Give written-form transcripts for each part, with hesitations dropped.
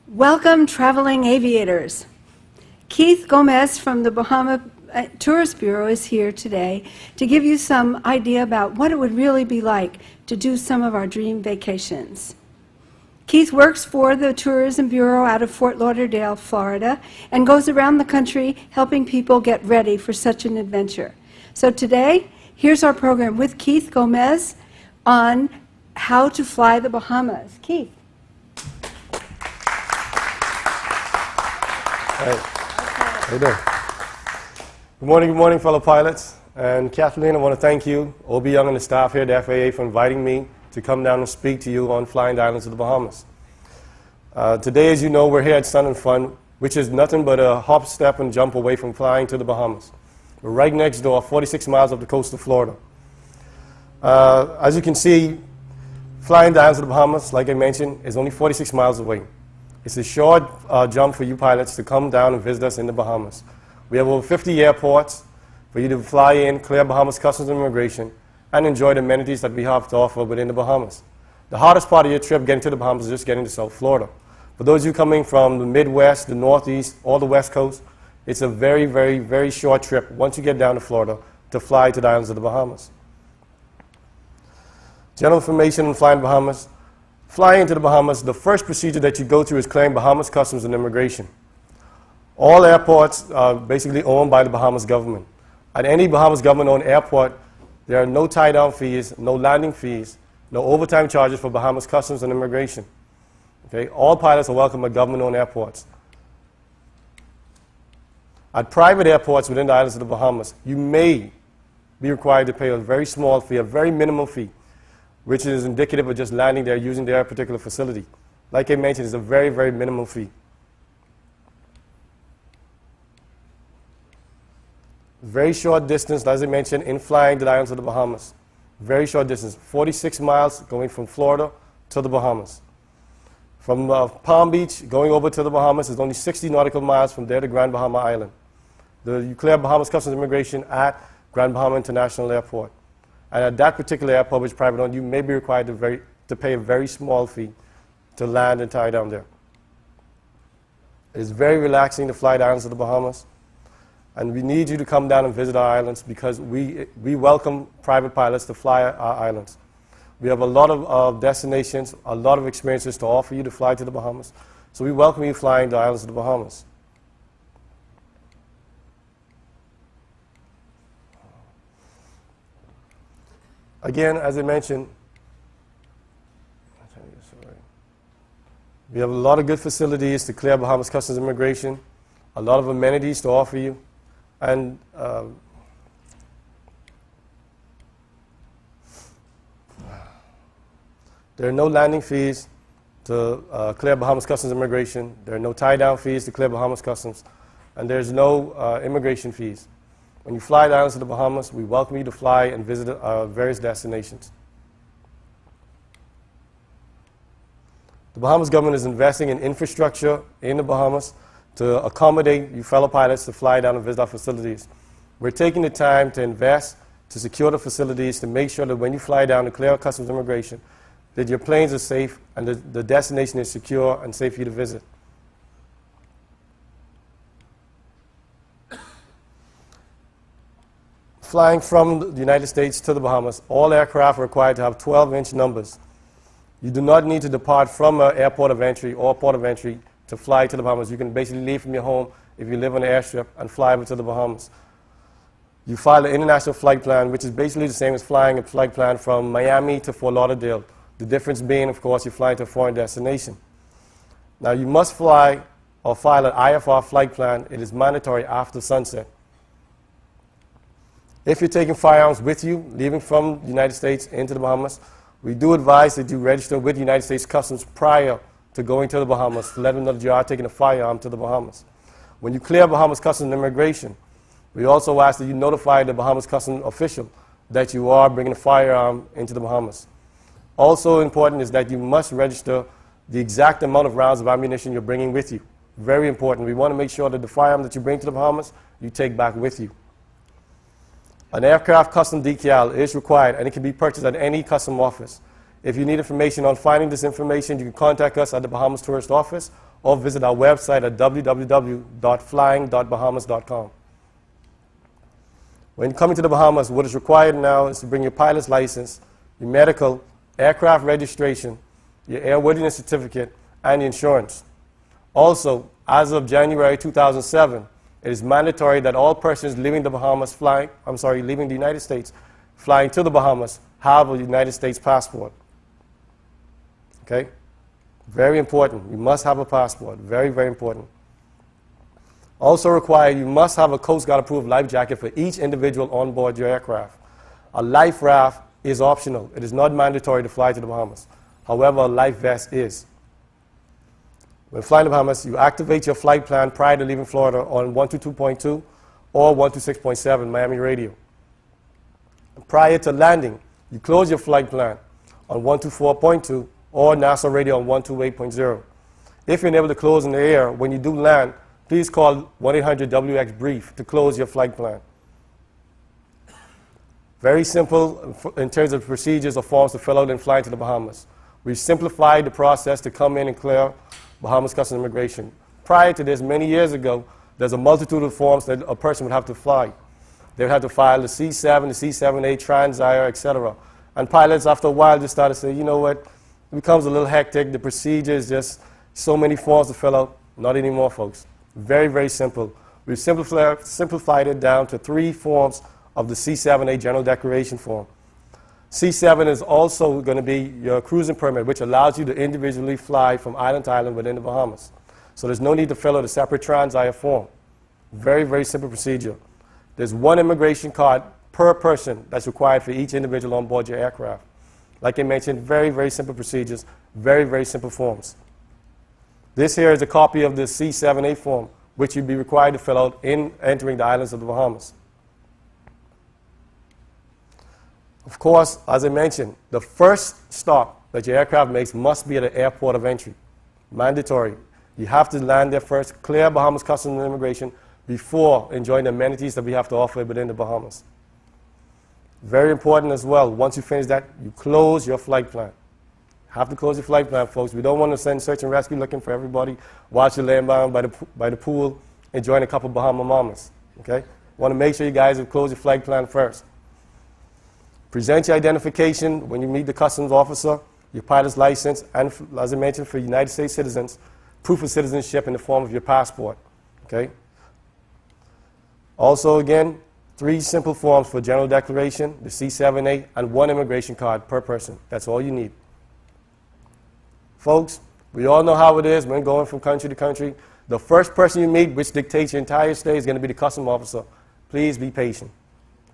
Welcome, traveling aviators. Keith Gomez from the Bahamas Tourist Bureau is here today to give you some idea about what it would really be like to do some of our dream vacations. Keith works for the Tourism Bureau out of Fort Lauderdale, Florida, and goes around the country helping people get ready for such an adventure. So today, here's our program with Keith Gomez on how to fly the Bahamas. Keith. Hey. How you doing? Good morning, fellow pilots. And Kathleen, I want to thank you, O.B. Young and the staff here at the FAA, for inviting me to come down and speak to you on flying the islands of the Bahamas. Today, as you know, we're here at Sun and Fun, which is nothing but a hop, step, and jump away from flying to the Bahamas. We're right next door, 46 miles up the coast of Florida. As you can see, flying the islands of the Bahamas, like I mentioned, is only 46 miles away. It's a short jump for you pilots to come down and visit us in the Bahamas. We have over 50 airports for you to fly in, clear Bahamas Customs and Immigration, and enjoy the amenities that we have to offer within the Bahamas. The hardest part of your trip getting to the Bahamas is just getting to South Florida. For those of you coming from the Midwest, the Northeast, or the West Coast, it's a very, very, very short trip once you get down to Florida to fly to the islands of the Bahamas. General information on flying Bahamas. Flying into the Bahamas, the first procedure that you go through is clearing Bahamas Customs and Immigration. All airports are basically owned by the Bahamas government. At any Bahamas government-owned airport, there are no tie-down fees, no landing fees, no overtime charges for Bahamas Customs and Immigration. Okay? All pilots are welcome at government-owned airports. At private airports within the islands of the Bahamas, you may be required to pay a very small fee, a very minimal fee, which is indicative of just landing there using their particular facility. Like I mentioned, it's a very, very minimal fee. Very short distance, as I mentioned, in flying to the islands of the Bahamas. Very short distance, 46 miles going from Florida to the Bahamas. From Palm Beach going over to the Bahamas is only 60 nautical miles from there to Grand Bahama Island. You clear Bahamas Customs and Immigration at Grand Bahama International Airport. And at that particular airport, which is private owned, you may be required to pay a very small fee to land and tie down there. It is very relaxing to fly the islands of the Bahamas. And we need you to come down and visit our islands because we welcome private pilots to fly our islands. We have a lot of destinations, a lot of experiences to offer you to fly to the Bahamas. So we welcome you flying the islands of the Bahamas. Again, as I mentioned, we have a lot of good facilities to clear Bahamas Customs and Immigration, a lot of amenities to offer you, and there are no landing fees to clear Bahamas Customs and Immigration. There are no tie-down fees to clear Bahamas Customs, and there's no immigration fees. When you fly the islands of the Bahamas, we welcome you to fly and visit various destinations. The Bahamas government is investing in infrastructure in the Bahamas to accommodate you fellow pilots to fly down and visit our facilities. We're taking the time to invest, to secure the facilities, to make sure that when you fly down to clear Customs and Immigration, that your planes are safe and the destination is secure and safe for you to visit. Flying from the United States to the Bahamas, all aircraft are required to have 12-inch numbers. You do not need to depart from an airport of entry or port of entry to fly to the Bahamas. You can basically leave from your home if you live on an airstrip and fly over to the Bahamas. You file an international flight plan, which is basically the same as flying a flight plan from Miami to Fort Lauderdale. The difference being, of course, you're flying to a foreign destination. Now, you must fly or file an IFR flight plan. It is mandatory after sunset. If you're taking firearms with you, leaving from the United States into the Bahamas, we do advise that you register with the United States Customs prior to going to the Bahamas to let them know that you are taking a firearm to the Bahamas. When you clear Bahamas Customs and Immigration, we also ask that you notify the Bahamas Customs official that you are bringing a firearm into the Bahamas. Also important is that you must register the exact amount of rounds of ammunition you're bringing with you. Very important. We want to make sure that the firearm that you bring to the Bahamas, you take back with you. An aircraft custom decal is required, and it can be purchased at any custom office. If you need information on finding this information, you can contact us at the Bahamas Tourist Office or visit our website at www.flying.bahamas.com. When coming to the Bahamas, what is required now is to bring your pilot's license, your medical, aircraft registration, your airworthiness certificate, and insurance. Also, as of January 2007, it is mandatory that all persons leaving the leaving the United States, flying to the Bahamas, have a United States passport. Okay? Very important. You must have a passport. Very, very important. Also required, you must have a Coast Guard approved life jacket for each individual on board your aircraft. A life raft is optional. It is not mandatory to fly to the Bahamas. However, a life vest is. When flying to the Bahamas, you activate your flight plan prior to leaving Florida on 122.2 or 126.7 Miami radio. Prior to landing, you close your flight plan on 124.2 or NASA radio on 128.0. If you're unable to close in the air when you do land, please call 1-800-WX-BRIEF to close your flight plan. Very simple in terms of procedures or forms to fill out in flying to the Bahamas. We've simplified the process to come in and clear Bahamas Customs Immigration. Prior to this, many years ago, there's a multitude of forms that a person would have to fly. They would have to file the C7, the C7A, Transair, etc. And pilots, after a while, just started saying, you know what, it becomes a little hectic. The procedure is just so many forms to fill out. Not anymore, folks. Very, very simple. We've simplified it down to 3 forms of the C7A General Declaration form. C7 is also going to be your cruising permit, which allows you to individually fly from island to island within the Bahamas. So there's no need to fill out a separate Transair form. Very, very simple procedure. There's 1 immigration card per person that's required for each individual on board your aircraft. Like I mentioned, very, very simple procedures, very, very simple forms. This here is a copy of the C7A form, which you'd be required to fill out in entering the islands of the Bahamas. Of course, as I mentioned, the first stop that your aircraft makes must be at the airport of entry. Mandatory. You have to land there first, clear Bahamas Customs and Immigration before enjoying the amenities that we have to offer within the Bahamas. Very important as well, once you finish that, you close your flight plan. Have to close your flight plan, folks. We don't want to send search and rescue looking for everybody while you're laying down by the pool enjoying a couple of Bahama mamas. Okay? Want to make sure you guys have closed your flight plan first. Present your identification when you meet the customs officer, your pilot's license, and as I mentioned, for United States citizens, proof of citizenship in the form of your passport. Okay? Also, again, 3 simple forms for General Declaration, the C7A, and 1 immigration card per person. That's all you need. Folks, we all know how it is when going from country to country. The first person you meet, which dictates your entire stay, is going to be the customs officer. Please be patient.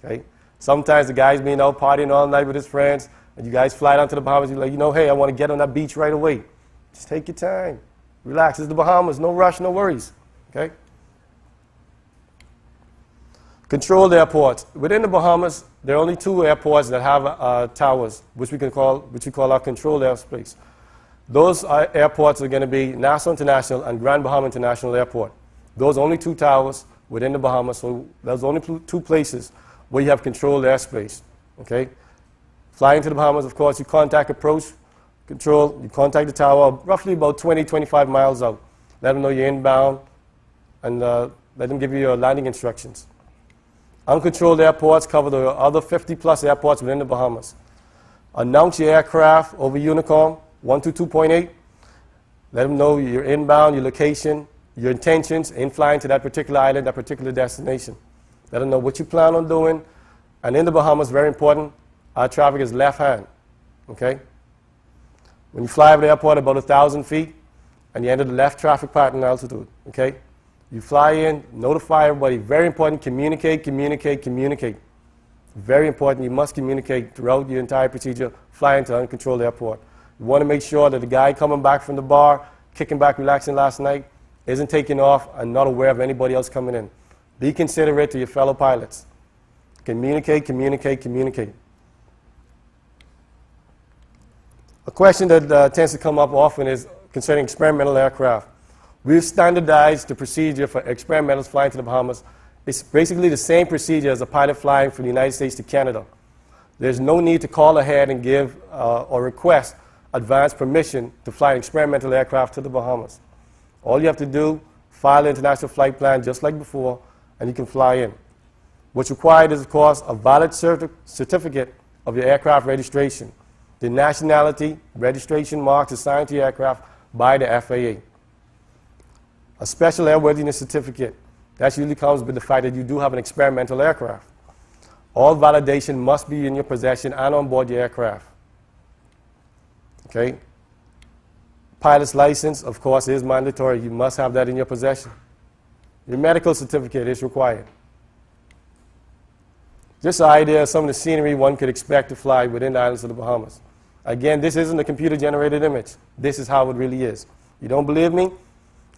Okay? Sometimes the guy's being out partying all night with his friends, and you guys fly down to the Bahamas, you're like, you know, hey, I want to get on that beach right away. Just take your time. Relax. It's the Bahamas. No rush, no worries. Okay? Controlled airports. Within the Bahamas, there are only 2 airports that have towers, which we call our controlled airspace. Those airports are going to be Nassau International and Grand Bahama International Airport. Those are only 2 towers within the Bahamas, so there's only 2 places where you have controlled airspace. Okay? Flying to the Bahamas, of course, you contact approach control, you contact the tower roughly about 20, 25 miles out. Let them know you're inbound, and let them give you your landing instructions. Uncontrolled airports cover the other 50-plus airports within the Bahamas. Announce your aircraft over Unicom, 122.8. Let them know your inbound, your location, your intentions in flying to that particular island, that particular destination. Let them know what you plan on doing. And in the Bahamas, very important, our traffic is left hand. Okay? When you fly over the airport about 1,000 feet, and you enter the left traffic pattern altitude. Okay? You fly in, notify everybody. Very important, communicate, communicate, communicate. Very important, you must communicate throughout your entire procedure flying to an uncontrolled airport. You want to make sure that the guy coming back from the bar, kicking back, relaxing last night, isn't taking off and not aware of anybody else coming in. Be considerate to your fellow pilots. Communicate, communicate, communicate. A question that tends to come up often is concerning experimental aircraft. We've standardized the procedure for experimentals flying to the Bahamas. It's basically the same procedure as a pilot flying from the United States to Canada. There's no need to call ahead and give or request advance permission to fly an experimental aircraft to the Bahamas. All you have to do, file an international flight plan just like before, and you can fly in. What's required is, of course, a valid certificate of your aircraft registration, the nationality, registration marks assigned to your aircraft by the FAA. A special airworthiness certificate. That usually comes with the fact that you do have an experimental aircraft. All validation must be in your possession and on board your aircraft. Okay? Pilot's license, of course, is mandatory. You must have that in your possession. Your medical certificate is required. Just an idea of some of the scenery one could expect to fly within the islands of the Bahamas. Again, this isn't a computer-generated image. This is how it really is. You don't believe me?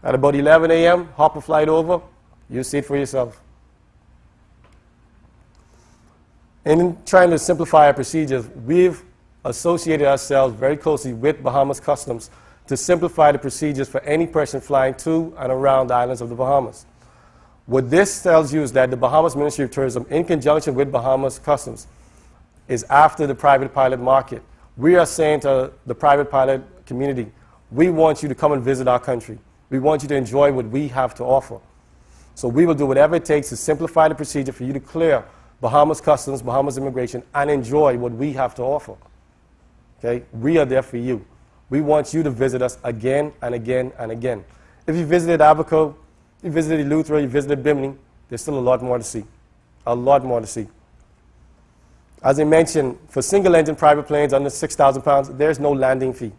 At about 11 a.m., hop a flight over. You see it for yourself. In trying to simplify our procedures, we've associated ourselves very closely with Bahamas Customs to simplify the procedures for any person flying to and around the islands of the Bahamas. What this tells you is that the Bahamas Ministry of Tourism, in conjunction with Bahamas Customs, is after the private pilot market. We are saying to the private pilot community, we want you to come and visit our country. We want you to enjoy what we have to offer. So we will do whatever it takes to simplify the procedure for you to clear Bahamas Customs, Bahamas Immigration, and enjoy what we have to offer. Okay? We are there for you. We want you to visit us again and again and again. If you visited Abaco, you visited Eleuthera, you visited Bimini, there's still a lot more to see. A lot more to see. As I mentioned, for single-engine private planes under 6,000 pounds, there's no landing fee.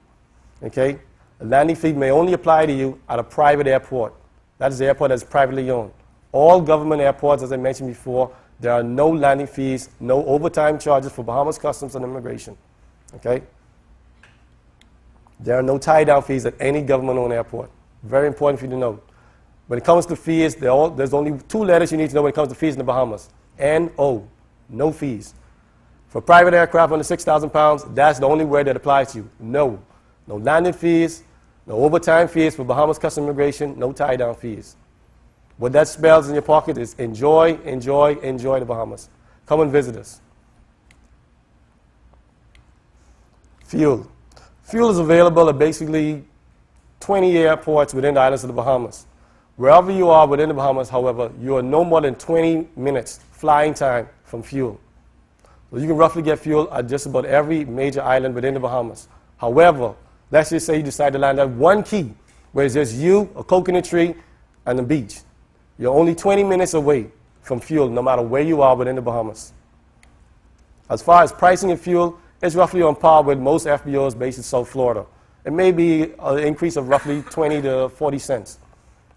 Okay? A landing fee may only apply to you at a private airport. That is the airport that is privately owned. All government airports, as I mentioned before, there are no landing fees, no overtime charges for Bahamas Customs and Immigration. Okay? There are no tie-down fees at any government-owned airport. Very important for you to know. When it comes to fees, there's only two letters you need to know when it comes to fees in the Bahamas. N-O, no fees. For private aircraft under 6,000 pounds, that's the only word that applies to you. No. No landing fees, no overtime fees for Bahamas Customs Immigration, no tie-down fees. What that spells in your pocket is enjoy, enjoy, enjoy the Bahamas. Come and visit us. Fuel. Fuel is available at basically 20 airports within the islands of the Bahamas. Wherever you are within the Bahamas, however, you are no more than 20 minutes flying time from fuel. So you can roughly get fuel at just about every major island within the Bahamas. However, let's just say you decide to land at one key, where it's just you, a coconut tree, and the beach. You're only 20 minutes away from fuel, no matter where you are within the Bahamas. As far as pricing of fuel, it's roughly on par with most FBOs based in South Florida. It may be an increase of roughly 20 to 40 cents.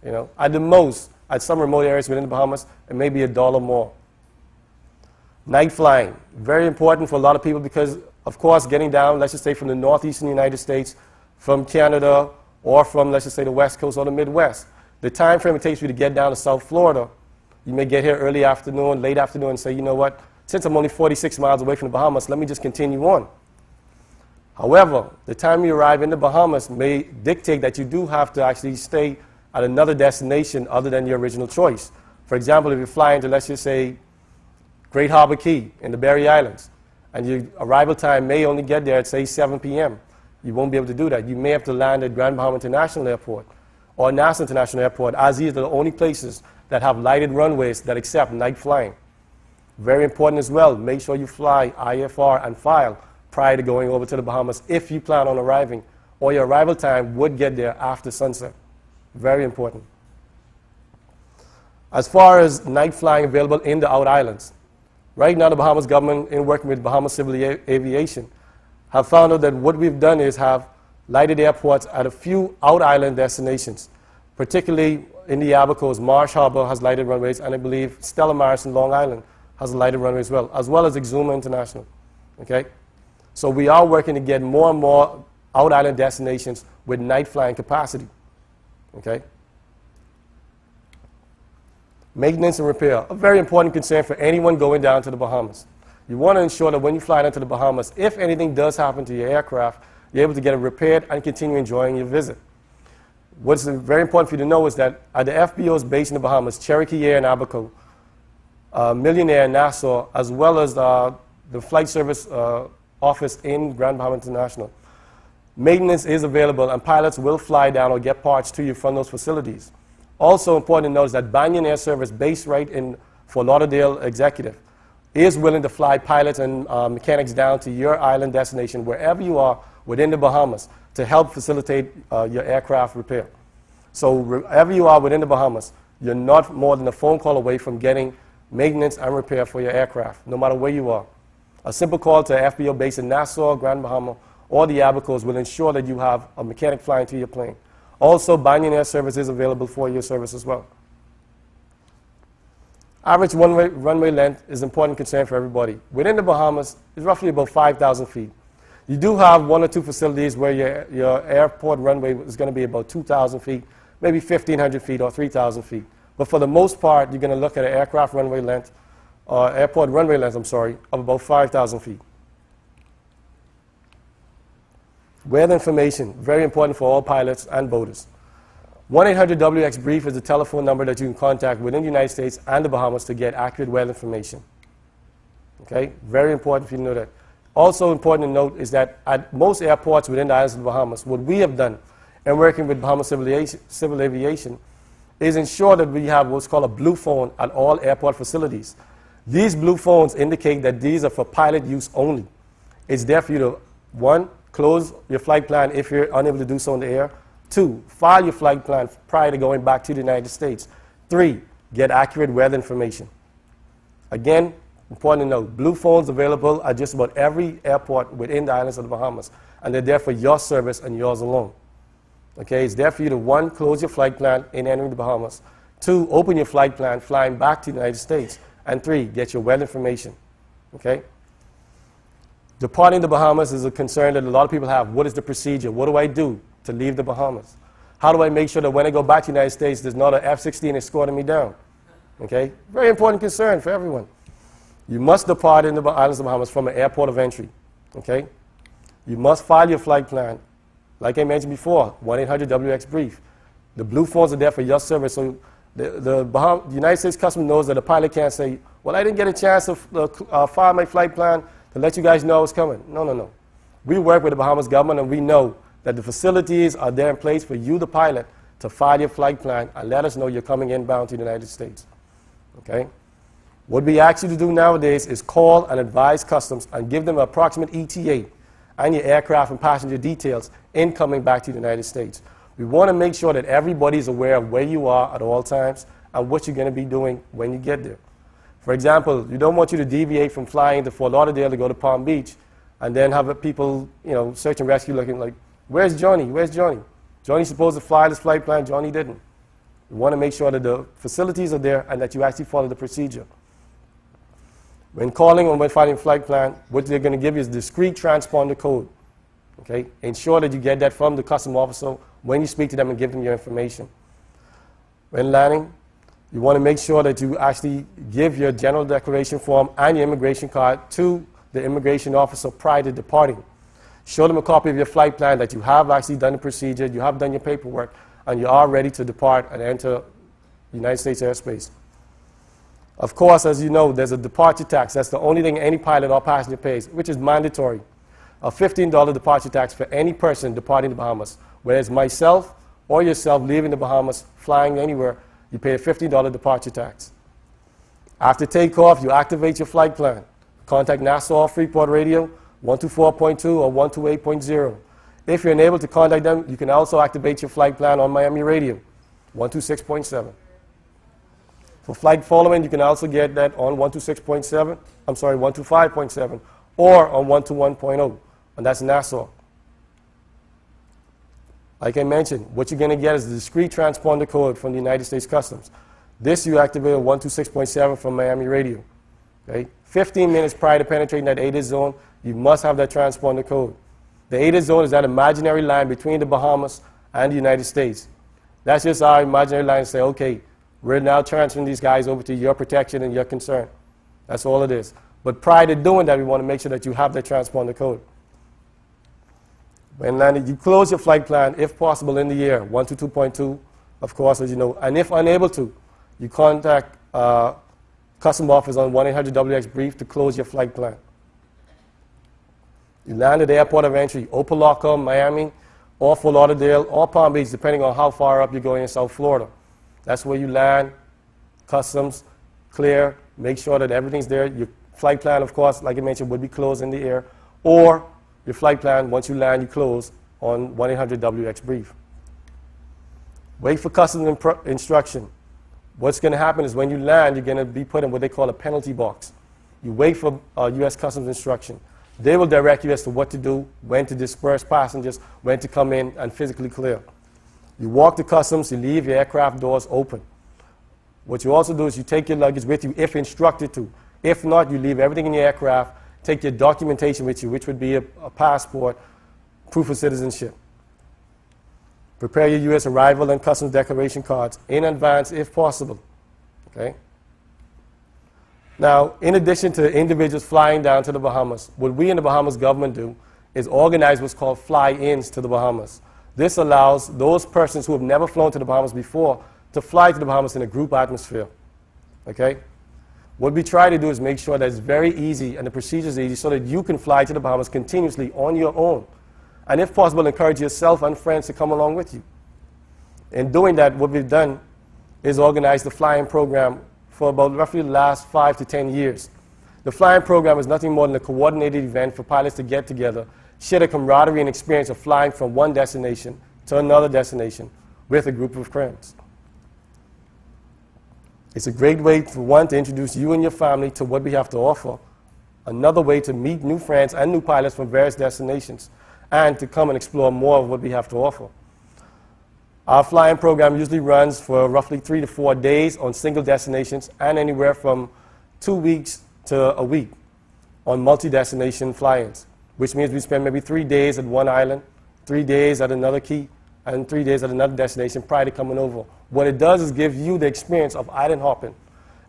You know, at the most, at some remote areas within the Bahamas, it may be $1 more. Night flying, very important for a lot of people because, of course, getting down, let's just say from the northeastern United States, from Canada, or from, let's just say, the West Coast or the Midwest, the time frame it takes for you to get down to South Florida, you may get here early afternoon, late afternoon, and say, you know what, since I'm only 46 miles away from the Bahamas, let me just continue on. However, the time you arrive in the Bahamas may dictate that you do have to actually stay at another destination other than your original choice. For example, if you're flying to, let's just say, Great Harbor Key in the Berry Islands, and your arrival time may only get there at, say, 7 p.m., you won't be able to do that. You may have to land at Grand Bahama International Airport or Nassau International Airport, as these are the only places that have lighted runways that accept night flying. Very important as well, make sure you fly IFR and file prior to going over to the Bahamas if you plan on arriving, or your arrival time would get there after sunset. Very important. As far as night flying available in the out islands, right now the Bahamas government, in working with Bahamas Civil Aviation, have found out that what we've done is have lighted airports at a few out island destinations, particularly in the Abacos. Marsh Harbor has lighted runways, and I believe Stella Maris in Long Island has a lighted runway as well as Exuma International. Okay? So we are working to get more and more out island destinations with night flying capacity. Okay? Maintenance and repair, a very important concern for anyone going down to the Bahamas. You want to ensure that when you fly down to the Bahamas, if anything does happen to your aircraft, you're able to get it repaired and continue enjoying your visit. What's very important for you to know is that at the FBO's base in the Bahamas, Cherokee Air in Abaco, Millionaire in Nassau, as well as the flight service office in Grand Bahama International, maintenance is available and pilots will fly down or get parts to you from those facilities. Also important to note is that Banyan Air Service, based right in Fort Lauderdale Executive, is willing to fly pilots and mechanics down to your island destination, wherever you are within the Bahamas, to help facilitate your aircraft repair. So wherever you are within the Bahamas, you're not more than a phone call away from getting maintenance and repair for your aircraft, no matter where you are. A simple call to FBO base in Nassau, Grand Bahama, or the Abacos will ensure that you have a mechanic flying to your plane. Also, Banyan Air Service is available for your service as well. Average runway length is an important concern for everybody. Within the Bahamas, it's roughly about 5,000 feet. You do have one or two facilities where your airport runway is going to be about 2,000 feet, maybe 1,500 feet or 3,000 feet. But for the most part, you're going to look at an aircraft runway length, airport runway length, of about 5,000 feet. Weather information, very important for all pilots and boaters. 1-800-WX-BRIEF is the telephone number that you can contact within the United States and the Bahamas to get accurate weather information. Okay, very important for you to know that. Also important to note is that at most airports within the islands of the Bahamas, what we have done in working with Bahamas Civil Aviation is ensure that we have what's called a blue phone at all airport facilities. These blue phones indicate that these are for pilot use only. It's there for you to, 1, close your flight plan if you're unable to do so in the air. 2, file your flight plan prior to going back to the United States. 3, get accurate weather information. Again, important to note, blue phones available at just about every airport within the islands of the Bahamas, and they're there for your service and yours alone. Okay, it's there for you to, 1, close your flight plan in entering the Bahamas. 2, open your flight plan flying back to the United States. And 3, get your weather information. Okay? Departing the Bahamas is a concern that a lot of people have. What is the procedure? What do I do to leave the Bahamas? How do I make sure that when I go back to the United States, there's not an F-16 escorting me down? Okay? Very important concern for everyone. You must depart in the islands of the Bahamas from an airport of entry. Okay? You must file your flight plan. Like I mentioned before, 1-800-WX-BRIEF. The blue phones are there for your service. So the United States Customs knows that a pilot can't say, well, I didn't get a chance to file my flight plan to let you guys know it's coming. No, no, no. We work with the Bahamas government, and we know that the facilities are there in place for you, the pilot, to file your flight plan and let us know you're coming inbound to the United States. Okay? What we ask you to do nowadays is call and advise Customs and give them an approximate ETA and your aircraft and passenger details in coming back to the United States. We want to make sure that everybody's aware of where you are at all times and what you're going to be doing when you get there. For example, we don't want you to deviate from flying to Fort Lauderdale to go to Palm Beach and then have people, search and rescue looking like, where's Johnny? Where's Johnny? Johnny's supposed to fly this flight plan. Johnny didn't. We want to make sure that the facilities are there and that you actually follow the procedure. When calling or when filing a flight plan, what they're going to give you is a discrete transponder code. Okay? Ensure that you get that from the customs officer when you speak to them and give them your information. When landing, you want to make sure that you actually give your general declaration form and your immigration card to the immigration officer prior to departing. Show them a copy of your flight plan that you have actually done the procedure, you have done your paperwork, and you are ready to depart and enter United States airspace. Of course, as you know, there's a departure tax. That's the only thing any pilot or passenger pays, which is mandatory. A $15 departure tax for any person departing the Bahamas. Whether it's myself or yourself leaving the Bahamas, flying anywhere, you pay a $15 departure tax. After takeoff, you activate your flight plan. Contact Nassau Freeport Radio, 124.2 or 128.0. If you're unable to contact them, you can also activate your flight plan on Miami Radio, 126.7. For flight following, you can also get that on 125.7, or on 121.0, and that's Nassau. Like I mentioned, what you're going to get is the discrete transponder code from the United States Customs. This you activate on 126.7 from Miami Radio. Okay? 15 minutes prior to penetrating that ADIS zone, you must have that transponder code. The ADIS zone is that imaginary line between the Bahamas and the United States. That's just our imaginary line to say, okay, We're now transferring these guys over to your protection and your concern. That's all it is. But prior to doing that, we want to make sure that you have that transponder code. When landed, you close your flight plan, if possible, in the air, 122.2, of course, as you know. And if unable to, you contact Customs Office on 1-800-WX-BRIEF to close your flight plan. You land at the airport of entry, Opa-locka, Miami, or Fort Lauderdale, or Palm Beach, depending on how far up you're going in South Florida. That's where you land, customs, clear, make sure that everything's there. Your flight plan, of course, like I mentioned, would be closed in the air. Or your flight plan, once you land, you close on 1-800-WX-BRIEF. Wait for customs instruction. What's going to happen is when you land, you're going to be put in what they call a penalty box. You wait for U.S. Customs instruction. They will direct you as to what to do, when to disperse passengers, when to come in and physically clear. You walk to customs, you leave your aircraft doors open. What you also do is you take your luggage with you if instructed to. If not, you leave everything in your aircraft, take your documentation with you, which would be a passport, proof of citizenship. Prepare your U.S. arrival and customs declaration cards in advance if possible. Okay? Now, in addition to individuals flying down to the Bahamas, what we in the Bahamas government do is organize what's called fly-ins to the Bahamas. This allows those persons who have never flown to the Bahamas before to fly to the Bahamas in a group atmosphere. Okay? What we try to do is make sure that it's very easy and the procedure is easy so that you can fly to the Bahamas continuously on your own. And if possible, encourage yourself and friends to come along with you. In doing that, what we've done is organize the flying program for about roughly the last 5 to 10 years. The flying program is nothing more than a coordinated event for pilots to get together, share the camaraderie and experience of flying from one destination to another destination with a group of friends. It's a great way, for one, to introduce you and your family to what we have to offer. Another way to meet new friends and new pilots from various destinations, and to come and explore more of what we have to offer. Our flying program usually runs for roughly 3 to 4 days on single destinations and anywhere from 2 weeks to a week on multi-destination fly-ins, which means we spend maybe 3 days at one island, 3 days at another key, and 3 days at another destination prior to coming over. What it does is give you the experience of island hopping.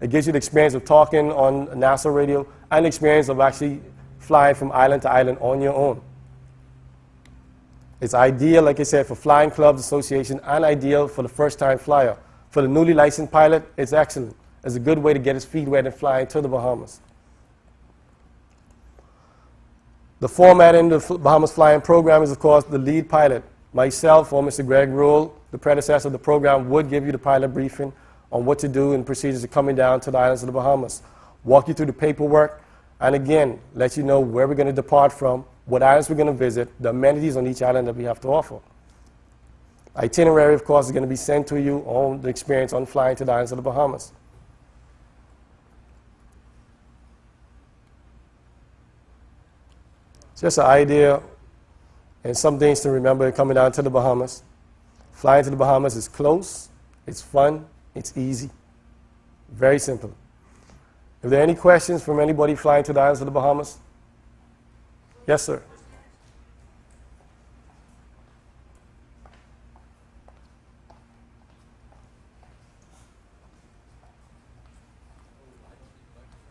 It gives you the experience of talking on NASA radio and the experience of actually flying from island to island on your own. It's ideal, like I said, for flying clubs, association, and ideal for the first-time flyer. For the newly licensed pilot, it's excellent. It's a good way to get his feet wet and fly to the Bahamas. The format in the Bahamas flying program is, of course, the lead pilot. Myself or Mr. Greg Rule, the predecessor of the program, would give you the pilot briefing on what to do and procedures of coming down to the islands of the Bahamas. Walk you through the paperwork, and again, let you know where we're going to depart from, what islands we're going to visit, the amenities on each island that we have to offer. Itinerary, of course, is going to be sent to you on the experience on flying to the islands of the Bahamas. Just an idea and some things to remember coming down to the Bahamas. Flying to the Bahamas is close, it's fun, it's easy. Very simple. If there are any questions from anybody flying to the islands of the Bahamas? Yes, sir.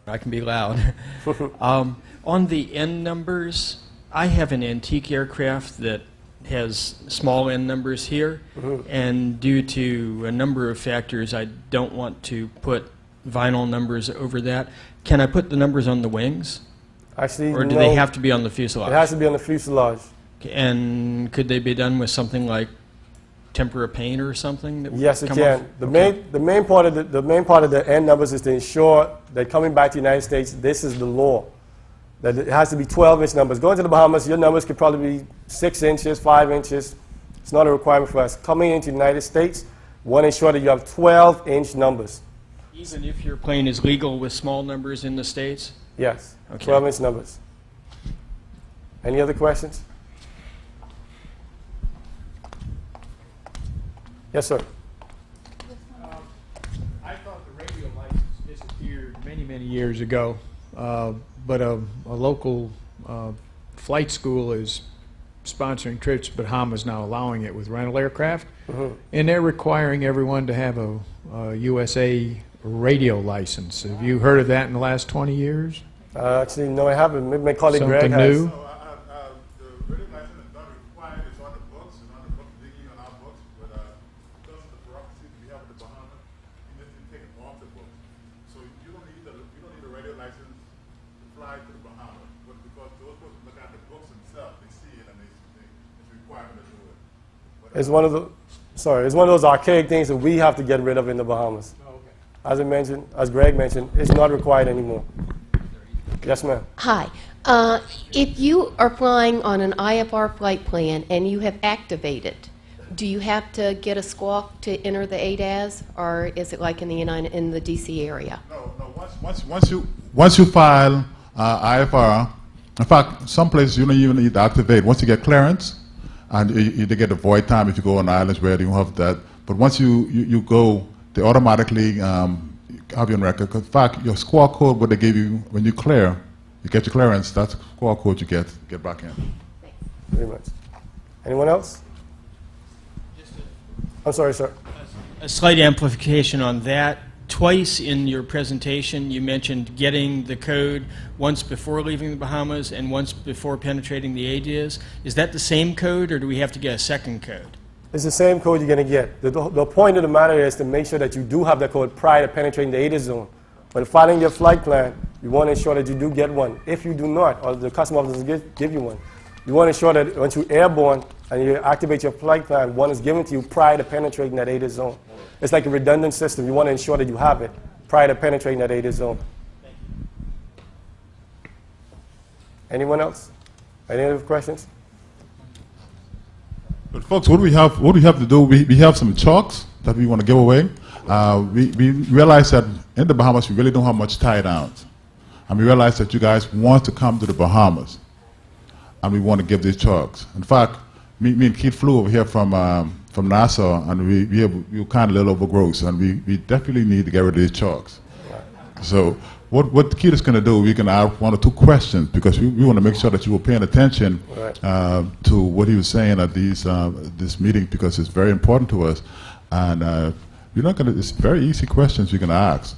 I can be loud. On the N numbers, I have an antique aircraft that has small N numbers here, and due to a number of factors, I don't want to put vinyl numbers over that. Can I put the numbers on the wings? Actually, or do no. they have to be on the fuselage? It has to be on the fuselage. And could they be done with something like tempera paint or something? That would Yes, it come can. off? The main part of the end numbers is to ensure that coming back to the United States, this is the law. That it has to be 12-inch numbers. Going to the Bahamas, your numbers could probably be 6 inches, 5 inches. It's not a requirement for us. Coming into the United States, we want to ensure that you have 12-inch numbers. Even if your plane is legal with small numbers in the States? Yes, Okay. 12-inch numbers. Any other questions? Yes, sir. I thought the radio license disappeared many, many years ago, but a local flight school is sponsoring trips to Bahamas, now allowing it with rental aircraft, and they're requiring everyone to have a USA radio license. Have you heard of that in the last 20 years? Actually, no, I haven't. Maybe my colleague Greg Something has. new? The radio license is not required. It's on the books. It's on the book legally on our books. But because of the bureaucracy that we have in the Bahamas, you need to take it off the books. So you don't need a radio license to fly to the Bahamas. But because those folks look at the books themselves, they see it and it's required to do it. But, It's one of the, sorry, it's one of those archaic things that we have to get rid of in the Bahamas. okay. As I mentioned, as Greg mentioned, it's not required anymore. Yes, ma'am. Hi. If you are flying on an IFR flight plan and you have activated, do you have to get a squawk to enter the ADAS, or is it like in the DC area? No. Once you file IFR, in fact, some places you don't even need to activate. Once you get clearance, and you get a void time if you go on islands where you don't have that. But once you go, they automatically have you on record. In fact, your squawk code, what they give you when you clear, you get your clearance. That's the squawk code you get back in. Very much. Anyone else? I'm sorry, sir. A slight amplification on that. Twice in your presentation, you mentioned getting the code once before leaving the Bahamas and once before penetrating the ADIS. Is that the same code, or do we have to get a second code? It's the same code you're going to get. The point of the matter is to make sure that you do have the code prior to penetrating the ADIS zone. When filing your flight plan, you want to ensure that you do get one. If you do not, or the customs officer doesn't give you one, you want to ensure that once you're airborne and you activate your flight plan, one is given to you prior to penetrating that ADIS zone. It's like a redundant system. You want to ensure that you have it prior to penetrating that ADIS zone. Anyone else? Any other questions? But folks, what do we have to do? We have some chalks that we want to give away. We realize that in the Bahamas we really don't have much tie downs, and we realize that you guys want to come to the Bahamas, and we want to give these chalks. In fact, me and Keith flew over here from Nassau, and we were kind of a little overgrown, and we definitely need to get rid of these chalks. So what Keith is going to do, we can ask one or two questions, because we want to make sure that you were paying attention to what he was saying at this meeting, because it's very important to us. And we're not going to, it's very easy questions you can ask.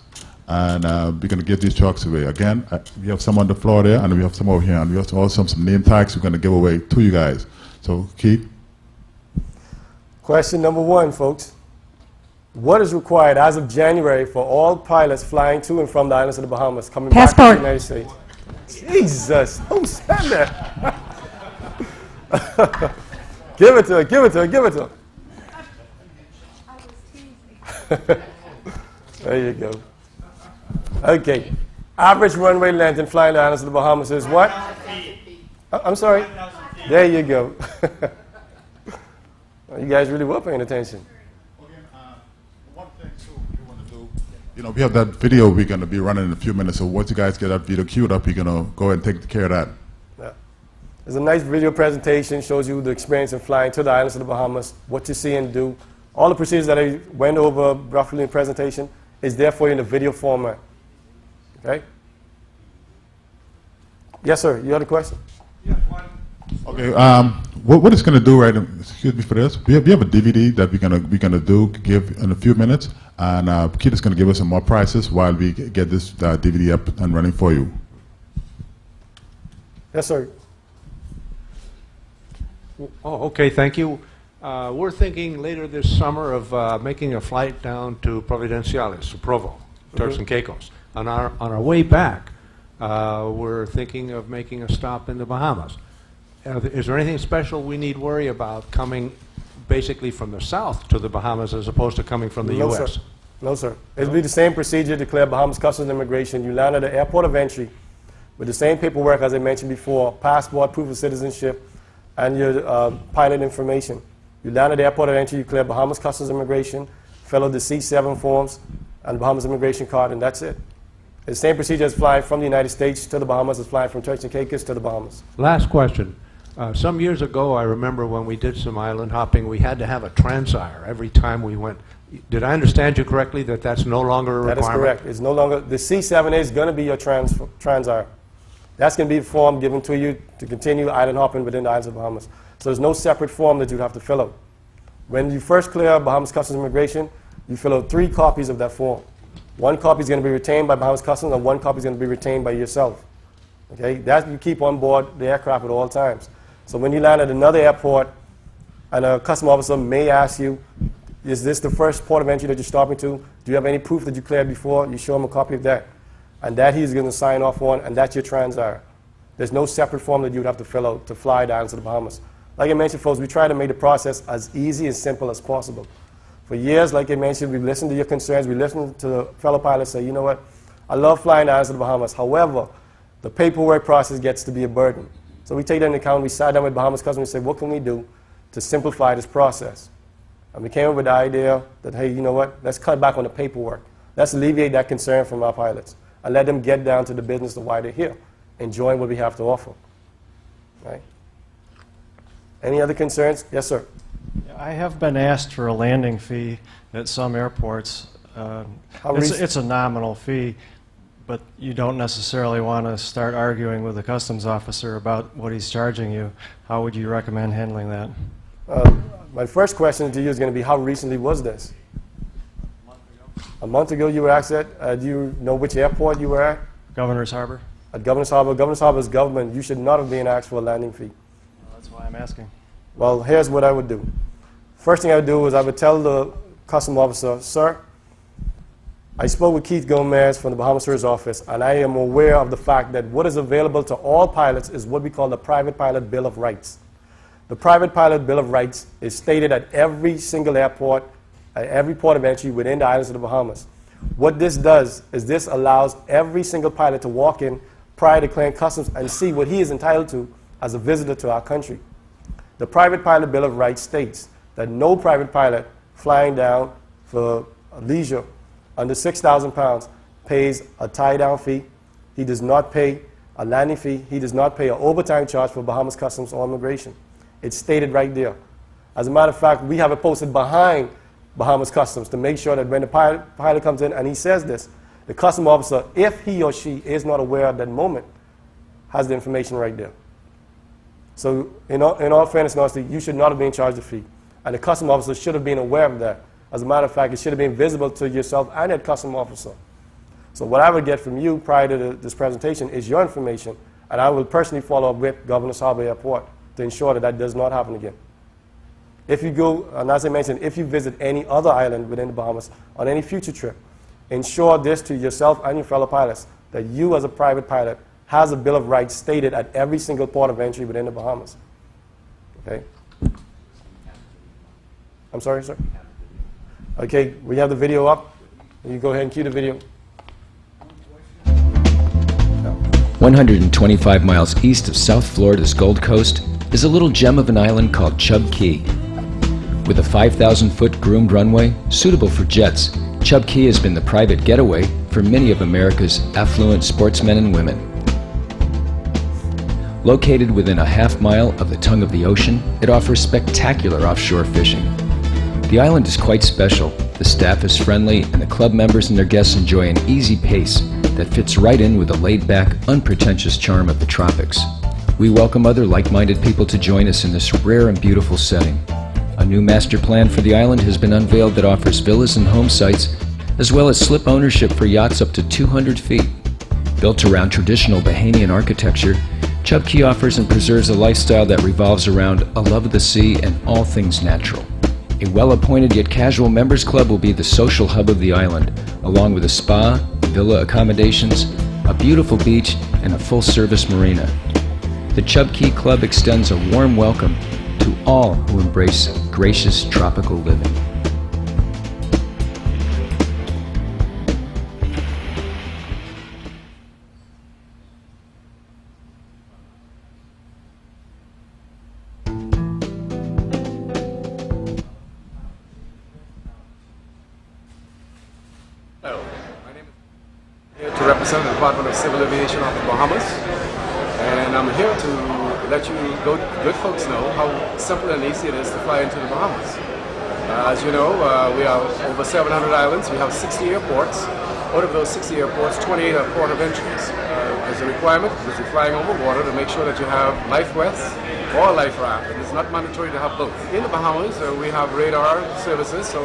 And we're going to give these chalks away. Again, we have some on the floor there, and we have some over here, and we have also some name tags we're going to give away to you guys. So, Keith? Question number one, folks. What is required as of January for all pilots flying to and from the islands of the Bahamas coming back to the United States? Jesus, who said that? Give it to her, give it to her, give it to her. There you go. Okay. Average runway length in flying the islands of the Bahamas is what? I'm sorry. There you go. You guys really were paying attention. One thing too we want to do, you know, we have that video we're going to be running in a few minutes, so once you guys get that video queued up, you're going to go ahead and take care of that. Yeah. There's a nice video presentation, shows you the experience of flying to the islands of the Bahamas, what you see and do. All the procedures that I went over roughly in the presentation is there for you in the video format. Okay? Yes, sir. You had a question? Okay. What it's going to do, right? Excuse me for this. We have a DVD that we're gonna give in a few minutes, and Keith is going to give us some more prices while we get this DVD up and running for you. Yes, sir. Oh, okay, thank you. We're thinking later this summer of making a flight down to Providenciales, to Provo, Turks and Caicos. On our way back, we're thinking of making a stop in the Bahamas. Is there anything special we need worry about coming basically from the south to the Bahamas as opposed to coming from the No, U.S.? sir. No, sir. It'll be the same procedure to clear Bahamas Customs and Immigration. You land at the airport of entry with the same paperwork as I mentioned before, passport, proof of citizenship, and your pilot information. You land at the airport of entry, you clear Bahamas Customs and Immigration, fill out the C7 forms and Bahamas Immigration card, and that's it. It's the same procedure as flying from the United States to the Bahamas as flying from Turks and Caicos to the Bahamas. Last question. Some years ago, I remember when we did some island hopping, we had to have a transire every time we went. Did I understand you correctly that that's no longer a requirement? That is correct. It's no longer, the C7 is going to be your transire. That's going to be the form given to you to continue island hopping within the islands of Bahamas. So there's no separate form that you have to fill out. When you first clear Bahamas Customs Immigration, you fill out 3 copies of that form. 1 copy is going to be retained by Bahamas Customs, and 1 copy is going to be retained by yourself. Okay? That you keep on board the aircraft at all times. So when you land at another airport, and a customs officer may ask you, is this the first port of entry that you're stopping to? Do you have any proof that you cleared before? You show him a copy of that. And that he's going to sign off on, and that's your transire. There's no separate form that you would have to fill out to fly down to the Bahamas. Like I mentioned, folks, we try to make the process as easy and simple as possible. For years, like I mentioned, we've listened to your concerns. We listened to the fellow pilots say, you know what, I love flying down to the Bahamas. However, the paperwork process gets to be a burden. So we take that into account. We sat down with Bahamas Customs and said, what can we do to simplify this process? And we came up with the idea that, hey, you know what, let's cut back on the paperwork. Let's alleviate that concern from our pilots and let them get down to the business of why they're here, enjoying what we have to offer. Right? Any other concerns? Yes, sir. I have been asked for a landing fee at some airports. It's a nominal fee, but you don't necessarily want to start arguing with the customs officer about what he's charging you. How would you recommend handling that? My first question to you is going to be, how recently was this? A month ago you were asked that. Do you know which airport you were at? Governor's Harbor? At Governor's Harbor. Governor's Harbor is government. You should not have been asked for a landing fee. Well, that's why I'm asking. Well, here's what I would do. First thing I would do is I would tell the customs officer, sir, I spoke with Keith Gomez from the Bahamas Tourist Office, and I am aware of the fact that what is available to all pilots is what we call the Private Pilot Bill of Rights. The Private Pilot Bill of Rights is stated at every single airport, at every port of entry within the islands of the Bahamas. What this does is this allows every single pilot to walk in prior to clearing customs and see what he is entitled to as a visitor to our country. The Private Pilot Bill of Rights states that no private pilot flying down for leisure under 6,000 pounds pays a tie-down fee. He does not pay a landing fee. He does not pay an overtime charge for Bahamas Customs or Immigration. It's stated right there. As a matter of fact, we have it posted behind Bahamas Customs to make sure that when the pilot comes in and he says this, the customs officer, if he or she is not aware at that moment, has the information right there. So in all fairness and honesty, you should not have been charged a fee. And the customs officer should have been aware of that. As a matter of fact, it should have been visible to yourself and that customs officer. So what I would get from you prior to this presentation is your information, and I will personally follow up with Governor's Harbor Airport to ensure that that does not happen again. If you go, and as I mentioned, if you visit any other island within the Bahamas on any future trip, ensure this to yourself and your fellow pilots, that you as a private pilot has a Bill of Rights stated at every single port of entry within the Bahamas. Okay? I'm sorry, sir? Okay, we have the video up. You go ahead and cue the video. 125 miles east of South Florida's Gold Coast is a little gem of an island called Chub Key. With a 5,000-foot groomed runway suitable for jets, Chub Key has been the private getaway for many of America's affluent sportsmen and women. Located within a half-mile of the tongue of the ocean, it offers spectacular offshore fishing. The island is quite special, the staff is friendly, and the club members and their guests enjoy an easy pace that fits right in with the laid-back, unpretentious charm of the tropics. We welcome other like-minded people to join us in this rare and beautiful setting. A new master plan for the island has been unveiled that offers villas and home sites, as well as slip ownership for yachts up to 200 feet. Built around traditional Bahamian architecture, Chub Key offers and preserves a lifestyle that revolves around a love of the sea and all things natural. A well-appointed yet casual members club will be the social hub of the island, along with a spa, villa accommodations, a beautiful beach, and a full-service marina. The Chub Key Club extends a warm welcome to all who embrace gracious tropical living. Hello, my name is here to represent the Department of Civil Aviation of the Bahamas, and I'm here to let you good folks know how simple and easy it is to fly into the Bahamas. As you know, we have over 700 islands. We have 60 airports. Out of those 60 airports, 28 are port of entries. There's a requirement because you're flying over water to make sure that you have life vests or life raft, and it's not mandatory to have both. In the Bahamas, we have radar services, so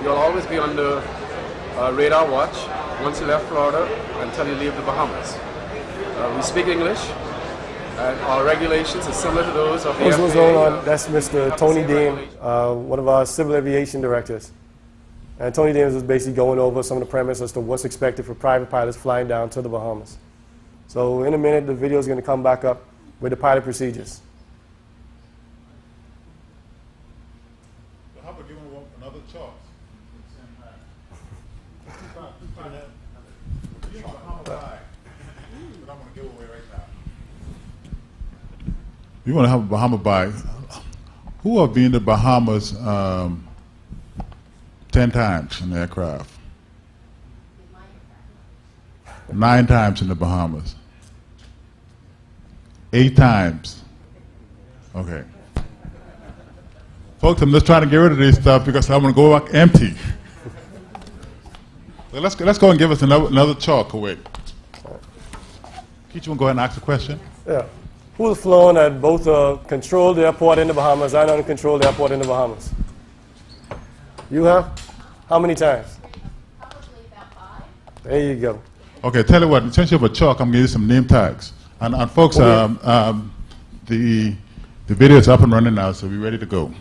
you'll always be under radar watch once you left Florida until you leave the Bahamas. We speak English, and our regulations are similar to those of the What's FAA. going on? That's Mr. Tony Dean, one of our civil aviation directors. And Tony Dean was basically going over some of the premise as to what's expected for private pilots flying down to the Bahamas. So in a minute, the video is going to come back up with the pilot procedures. How about giving another charge? You want to have a Bahama buy. Who have been in the Bahamas 10 times in the aircraft? 9 times in the Bahamas. 8 times. Okay. Folks, I'm just trying to get rid of this stuff because I'm going to go back empty. So let's go and give us another chalk away. Keith, you want to go ahead and ask a question? Yeah. Who's flown at both a controlled airport in the Bahamas and uncontrolled airport in the Bahamas? You have? How many times? Probably about 5. There you go. Okay, tell you what, since you have a chalk, I'm going to give you some name tags. And folks, the video is up and running now, so we're ready to go.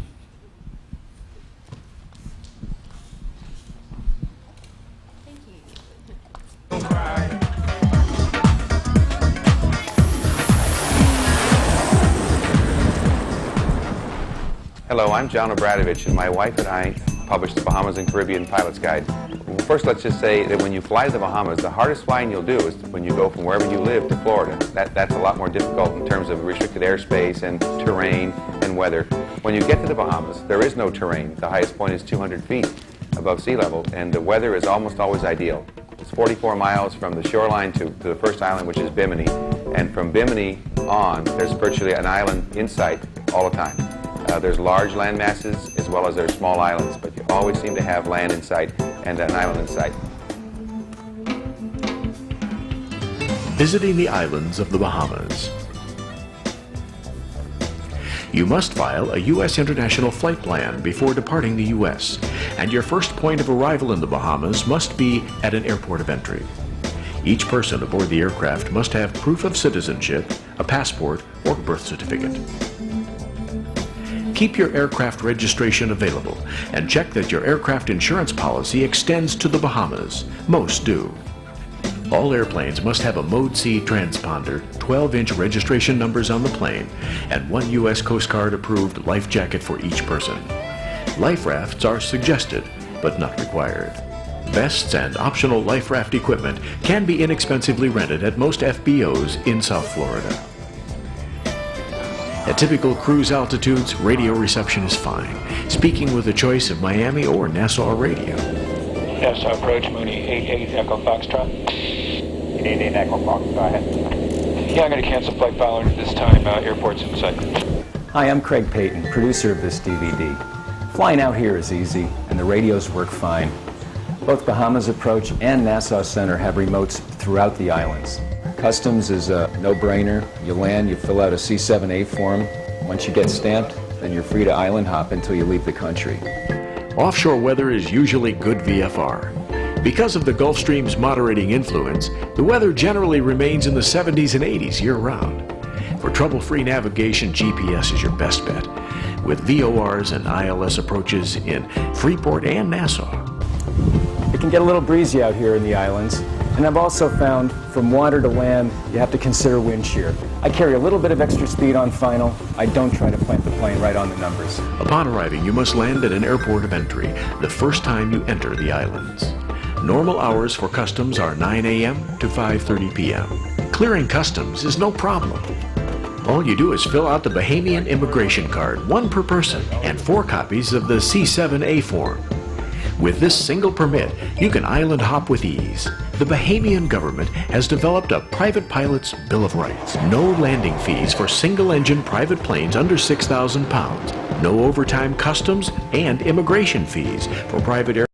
Hello, I'm John Obradovich, and my wife and I published the Bahamas and Caribbean Pilot's Guide. Well, first, let's just say that when you fly to the Bahamas, the hardest flying you'll do is when you go from wherever you live to Florida. That's a lot more difficult in terms of restricted airspace and terrain and weather. When you get to the Bahamas, there is no terrain. The highest point is 200 feet above sea level, and the weather is almost always ideal. It's 44 miles from the shoreline to the first island, which is Bimini. And from Bimini on, there's virtually an island in sight all the time. There's large land masses as well as there's small islands, but you always seem to have land in sight and an island in sight. Visiting the islands of the Bahamas. You must file a U.S. international flight plan before departing the U.S., and your first point of arrival in the Bahamas must be at an airport of entry. Each person aboard the aircraft must have proof of citizenship, a passport, or birth certificate. Keep your aircraft registration available and check that your aircraft insurance policy extends to the Bahamas. Most do. All airplanes must have a Mode C transponder, 12-inch registration numbers on the plane, and 1 U.S. Coast Guard approved life jacket for each person. Life rafts are suggested, but not required. Vests and optional life raft equipment can be inexpensively rented at most FBOs in South Florida. At typical cruise altitudes, radio reception is fine, speaking with a choice of Miami or Nassau radio. Nassau approach, Mooney 88 Echo Foxtrot. 88 Echo Fox, go ahead. Yeah, I'm going to cancel flight following at this time, airport's in sight. Hi, I'm Craig Payton, producer of this DVD. Flying out here is easy, and the radios work fine. Both Bahamas Approach and Nassau Center have remotes throughout the islands. Customs is a no-brainer. You land, you fill out a C7A form. Once you get stamped, then you're free to island hop until you leave the country. Offshore weather is usually good VFR. Because of the Gulf Stream's moderating influence, the weather generally remains in the 70s and 80s year-round. For trouble-free navigation, GPS is your best bet, with VORs and ILS approaches in Freeport and Nassau. It can get a little breezy out here in the islands, and I've also found from water to land, you have to consider wind shear. I carry a little bit of extra speed on final. I don't try to plant the plane right on the numbers. Upon arriving, you must land at an airport of entry the first time you enter the islands. Normal hours for customs are 9 a.m. to 5:30 p.m. Clearing customs is no problem. All you do is fill out the Bahamian immigration card, 1 per person, and 4 copies of the C7A form. With this single permit, you can island hop with ease. The Bahamian government has developed a private pilot's Bill of Rights. No landing fees for single-engine private planes under 6,000 pounds. No overtime customs and immigration fees for private aircraft.